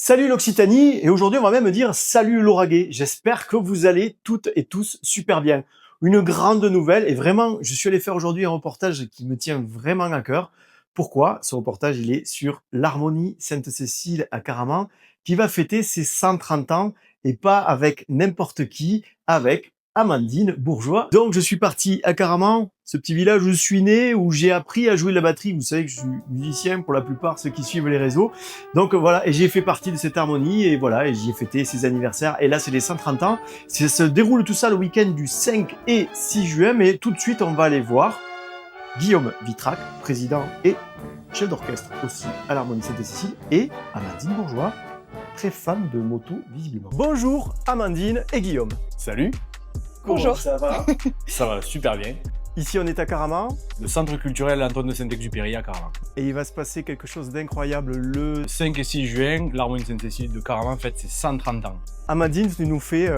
Salut l'Occitanie, et aujourd'hui on va même dire salut l'Lauragais. J'espère que vous allez toutes et tous super bien. Une grande nouvelle, et vraiment je suis allé faire aujourd'hui un reportage qui me tient vraiment à cœur. Pourquoi? Ce reportage il est sur l'Harmonie Sainte-Cécile à Caraman, qui va fêter ses 130 ans, et pas avec n'importe qui, avec Amandine Bourgeois. Donc je suis parti à Caraman, ce petit village où je suis né, où j'ai appris à jouer de la batterie. Vous savez que je suis musicien pour la plupart, ceux qui suivent les réseaux. Donc voilà, et j'ai fait partie de cette harmonie, et voilà, et j'y ai fêté ses anniversaires. Et là, c'est les 130 ans. Ça se déroule tout ça le week-end du 5 et 6 juin, mais tout de suite, on va aller voir Guillaume Vitrac, président et chef d'orchestre aussi à l'Harmonie Sainte-Cécile, et Amandine Bourgeois, très fan de moto visiblement. Bonjour Amandine et Guillaume. Salut. Bonjour. Comment ça va? Ça va super bien. Ici, on est à Caraman. Le centre culturel Antoine de Saint-Exupéry à Caraman. Et il va se passer quelque chose d'incroyable le 5 et 6 juin, l'Harmonie Sainte-Cécile de Caraman fête ses 130 ans. Amandine, tu nous fais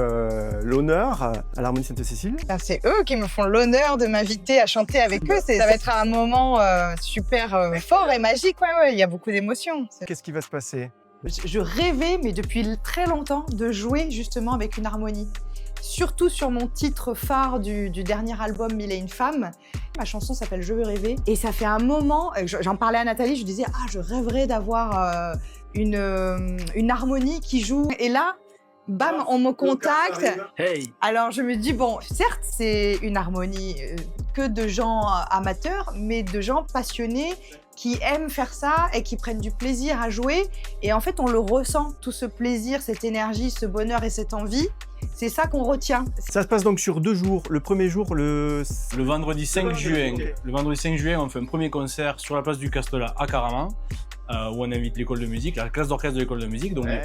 l'honneur à l'Harmonie Sainte-Cécile. C'est eux qui me font l'honneur de m'inviter à chanter avec eux. Ça va être un moment super fort et magique. Ouais, il y a beaucoup d'émotions. Qu'est-ce qui va se passer? Je rêvais, mais depuis très longtemps, de jouer justement avec une harmonie. Surtout sur mon titre phare du dernier album Mille et une femmes. Ma chanson s'appelle Je veux rêver. Et ça fait un moment, j'en parlais à Nathalie, je disais je rêverais d'avoir une harmonie qui joue. Et là, bam, on me contacte. Hey. Alors je me dis, bon, certes, c'est une harmonie que de gens amateurs, mais de gens passionnés qui aiment faire ça et qui prennent du plaisir à jouer. Et en fait, on le ressent, tout ce plaisir, cette énergie, ce bonheur et cette envie. C'est ça qu'on retient. Ça se passe donc sur 2 jours. Le premier jour, le vendredi 5 juin. Okay. Le vendredi 5 juin, on fait un premier concert sur la place du Castelat à Caraman, où on invite l'école de musique, la classe d'orchestre de l'école de musique, donc les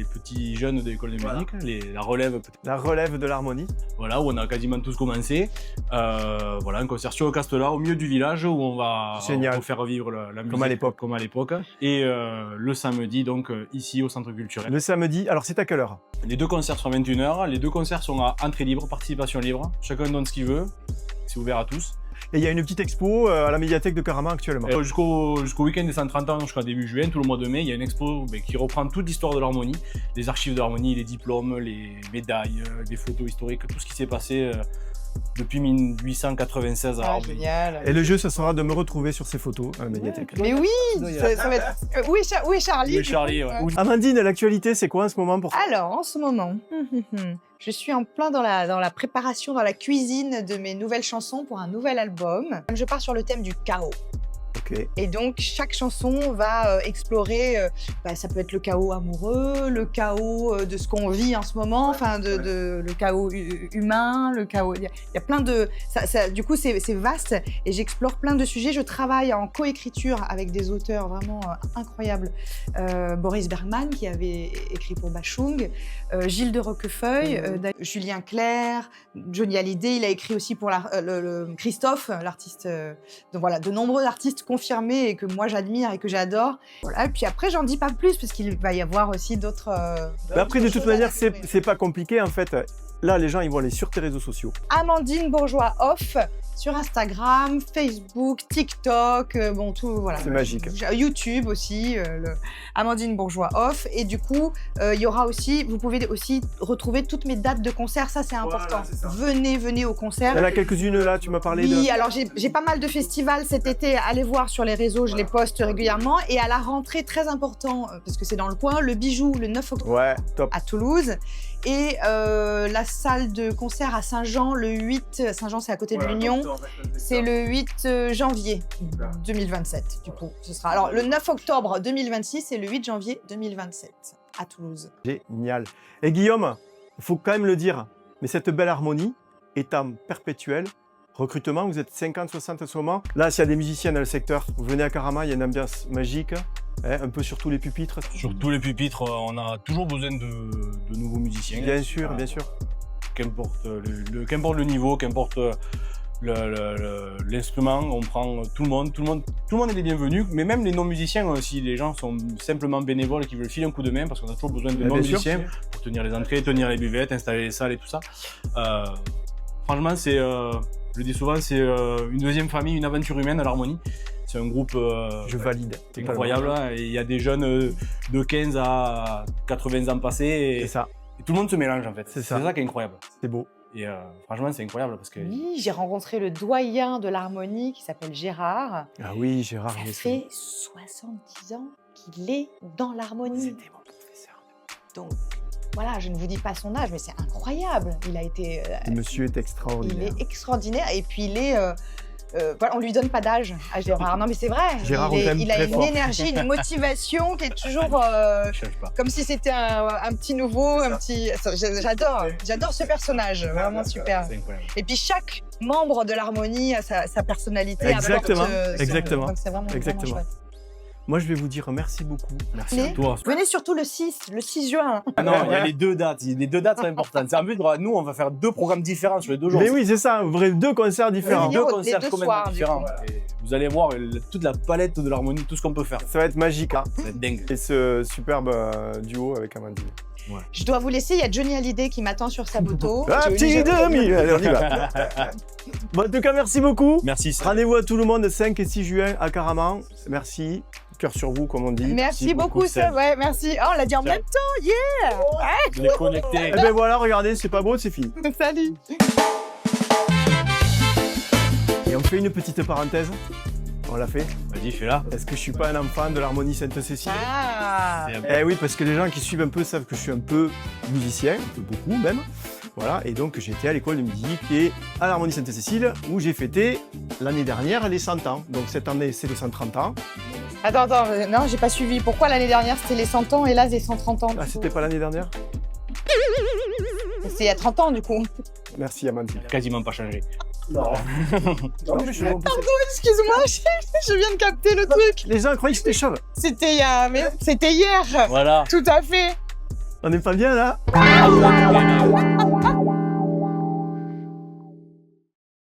petits jeunes de l'école de musique, la relève. La relève de l'harmonie. Voilà, où on a quasiment tous commencé. Voilà, un concert sur le Castelat, au milieu du village, où on va faire vivre la musique comme à l'époque. Et le samedi, donc ici au centre culturel. Le samedi, alors c'est à quelle heure? Les deux concerts sont à 21h, les deux concerts sont à entrée libre, participation libre. Chacun donne ce qu'il veut, c'est ouvert à tous. Et il y a une petite expo à la médiathèque de Caraman actuellement. Jusqu'au week-end des 130 ans, jusqu'à début juin, tout le mois de mai, il y a une expo qui reprend toute l'histoire de l'harmonie, les archives de l'harmonie, les diplômes, les médailles, les photos historiques, tout ce qui s'est passé depuis 1896 à l'harmonie. Génial. Et le jeu, ça sera de me retrouver sur ces photos à la médiathèque. Mais oui, ça va être... Où est Charlie? Oui, Charlie, ouais. Amandine, l'actualité, c'est quoi en ce moment pour toi? Alors, en ce moment, je suis en plein dans la préparation, dans la cuisine de mes nouvelles chansons pour un nouvel album. Je pars sur le thème du chaos. Okay. Et donc, chaque chanson va explorer, ça peut être le chaos amoureux, le chaos de ce qu'on vit en ce moment, enfin, le chaos humain, le chaos... Il y a plein de... du coup, c'est vaste et j'explore plein de sujets. Je travaille en coécriture avec des auteurs vraiment incroyables. Boris Bergman, qui avait écrit pour Bachung, Gilles de Roquefeuille, Julien Clerc, Johnny Hallyday, il a écrit aussi pour Christophe, l'artiste. Donc voilà, de nombreux artistes confirmés et que moi j'admire et que j'adore. Voilà. Et puis après, j'en dis pas plus parce qu'il va y avoir aussi d'autres. Après, de toute manière, c'est pas compliqué en fait. Là, les gens, ils vont aller sur tes réseaux sociaux. Amandine Bourgeois Off sur Instagram, Facebook, TikTok, bon tout, voilà. C'est magique. YouTube aussi, Amandine Bourgeois Off. Et du coup, il y aura aussi, vous pouvez aussi retrouver toutes mes dates de concert, ça c'est important. Venez au concert. Il y en a quelques-unes là, tu m'as parlé de... Oui, alors j'ai pas mal de festivals cet été, allez voir sur les réseaux, je les poste régulièrement. Et à la rentrée, très important, parce que c'est dans le coin, le Bijou, le 9 octobre à Toulouse. Et la salle de concert à Saint-Jean, le 8, Saint-Jean c'est à côté de l'Union, c'est le 8 janvier 2027 du coup. Ce sera alors le 9 octobre 2026 et le 8 janvier 2027 à Toulouse. Génial. Et Guillaume, il faut quand même le dire, mais cette belle harmonie est en perpétuel recrutement. Vous êtes 50-60 en ce moment. Là, s'il y a des musiciens dans le secteur, vous venez à Caraman, il y a une ambiance magique. Un peu sur tous les pupitres. Sur tous les pupitres, on a toujours besoin de nouveaux musiciens. Bien sûr, bien sûr. Qu'importe le niveau, qu'importe l'instrument, on prend tout le monde est les bienvenus, mais même les non-musiciens, si les gens sont simplement bénévoles et qui veulent filer un coup de main, parce qu'on a toujours besoin de non-musiciens pour tenir les entrées, tenir les buvettes, installer les salles et tout ça. Franchement, je le dis souvent, c'est une deuxième famille, une aventure humaine à l'harmonie. C'est un groupe Je valide. incroyable. Hein, et il y a des jeunes de 15 à 80 ans passés. C'est ça, Et tout le monde se mélange en fait. C'est C'est ça. ça qui est incroyable. c'est beau. Et franchement, c'est incroyable parce que. Oui, j'ai rencontré le doyen de l'harmonie qui s'appelle Gérard. Ah oui, Gérard. Ça mais fait 70 ans qu'il est dans l'harmonie. C'était mon professeur. Donc voilà, je ne vous dis pas son âge, mais c'est incroyable. Il a été, Le monsieur est il extraordinaire. est extraordinaire. Et puis il est, voilà, on lui donne pas d'âge à Gérard. Non mais c'est vrai. Gérard, on il, t'aime il a très une fort. énergie, une motivation qui est toujours Je change pas. comme si c'était un petit nouveau, un petit. J'adore ce personnage, vraiment super. C'est incroyable. Et puis chaque membre de l'harmonie a sa personnalité. Exactement, apporte, exactement, donc c'est vraiment exactement. chouette. Moi, je vais vous dire merci beaucoup. Merci Mais- à toi. Venez surtout le 6 juin. Ah non, il y a les 2 dates. Les 2 dates sont importantes. C'est en plus, nous, on va faire 2 programmes différents sur les 2 jours. Mais oui, c'est ça, vrai, 2 concerts différents. Oui, Deux les concerts deux complètement soirs, du différents. coup. Et vous allez voir toute la palette de l'harmonie, tout ce qu'on peut faire. Ça va être magique, hein. Ça va être dingue. Et ce superbe duo avec Amandine. Je dois vous laisser, il y a Johnny Hallyday qui m'attend sur sa moto. Ah, petit demi. Allez, on y va. Bon, en tout cas, merci beaucoup. Merci. Rendez-vous à tout le monde 5 et 6 juin à Caraman. Merci. Cœur sur vous, comme on dit. Merci beaucoup, Seb. Ouais, merci. Oh, on l'a dit en Ciao. même temps, yeah. Je l'ai connecté. Et ben voilà, regardez, c'est pas beau, c'est fini. Salut. Et on fait une petite parenthèse. On l'a fait. Vas-y, fais-la. Est-ce que je suis pas un enfant de l'harmonie Sainte-Cécile? Ah. Eh oui, parce que les gens qui suivent un peu savent que je suis un peu musicien, un peu beaucoup même. Voilà, et donc j'étais à l'école de musique et à l'harmonie Sainte-Cécile où j'ai fêté l'année dernière les 100 ans. Donc cette année, c'est les 130 ans. Attends, non, j'ai pas suivi. Pourquoi l'année dernière c'était les 100 ans et là c'est 130 ans du Ah, coup c'était pas l'année dernière? C'est il y a 30 ans du coup. Merci Amandine. Quasiment pas changé. Non. Mais je suis bon. Excuse-moi, je viens de capter le truc. Les gens croyaient que j'étais chauve. C'était hier. Voilà. Tout à fait. On n'est pas bien là?